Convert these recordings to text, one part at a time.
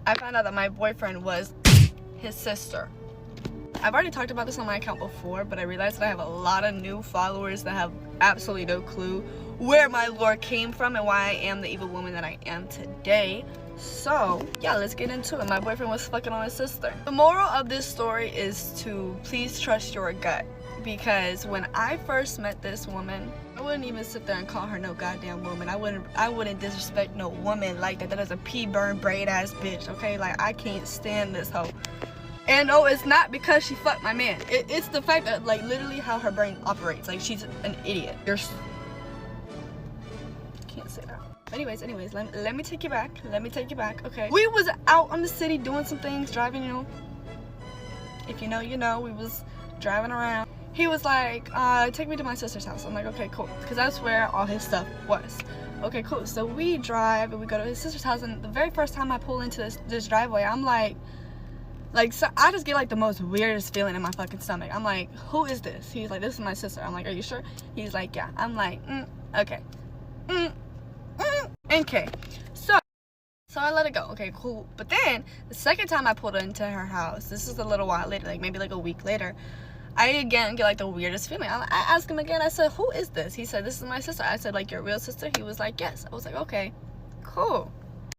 I found out that my boyfriend was his sister. I've already talked about this on my account before, but I realized that I have a lot of new followers that have absolutely no clue where my lore came from and why I am the evil woman that I am today. So yeah, let's get into it. My boyfriend was fucking on his sister. The moral of this story is to please trust your gut, because when I first met this woman, I wouldn't even sit there and call her no goddamn woman. I wouldn't disrespect no woman like that. That is a pea burn braid ass bitch, okay? Like, I can't stand this hoe. And no, it's not because she fucked my man. It's the fact that, like, literally how her brain operates. Like, she's an idiot. Can't say that. Anyways, let me take you back. Okay. We was out on the city doing some things, driving, you know. If you know, you know. We was driving around. He was like, take me to my sister's house. I'm like, okay, cool. Because that's where all his stuff was. Okay, cool. So we drive and we go to his sister's house. And the very first time I pull into this driveway, I'm like, so I just get like the most weirdest feeling in my fucking stomach. I'm like, who is this? He's like, this is my sister. I'm like, are you sure? He's like, yeah. I'm like, okay. Okay. So I let it go. Okay, cool. But then the second time I pulled into her house, this is a little while later, like maybe like a week later, I again get like the weirdest feeling. I asked him again. I said, who is this? He said, this is my sister. I said, like, your real sister? He was like, yes. I was like, okay, cool.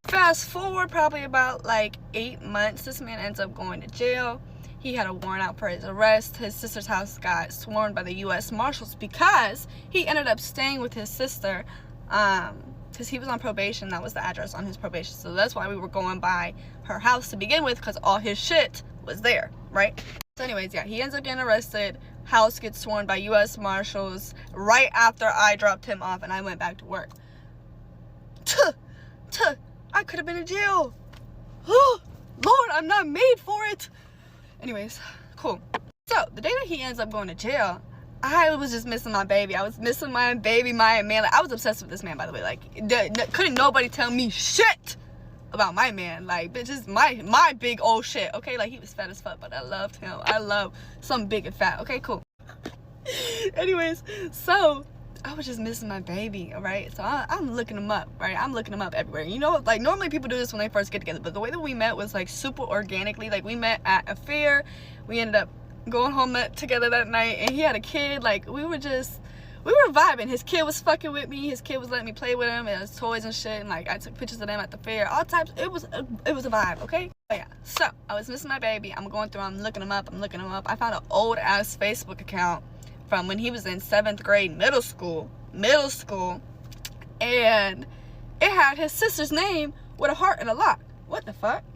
Fast forward probably about like 8 months, this man ends up going to jail. He had a warrant out for his arrest. His sister's house got sworn by the U.S. Marshals because he ended up staying with his sister because he was on probation. That was the address on his probation. So that's why we were going by her house to begin with, because all his shit was there, right? So anyways, yeah, he ends up getting arrested. House gets sworn by U.S. Marshals right after I dropped him off and I went back to work. I could have been in jail. Oh, Lord, I'm not made for it. Anyways, cool. So the day that he ends up going to jail, I was just missing my baby. I was missing my baby, my man. Like, I was obsessed with this man, by the way. Like, couldn't nobody tell me shit about my man. Like, bitch, is my big old shit. Okay, like, he was fat as fuck, but I loved him. I love some big and fat. Okay, cool. Anyways, so I was just missing my baby, all right? So I'm looking him up, right? I'm looking him up everywhere. You know, like, normally people do this when they first get together, but the way that we met was, like, super organically. Like, we met at a fair. We ended up going home together that night, and he had a kid. Like, we were vibing. His kid was fucking with me. His kid was letting me play with him and his toys and shit, and, like, I took pictures of them at the fair. All types. It was a vibe, okay? But yeah, so I was missing my baby. I'm going through, I'm looking him up. I found an old-ass Facebook account from when he was in 7th grade, middle school, and it had his sister's name with a heart and a lock. What the fuck?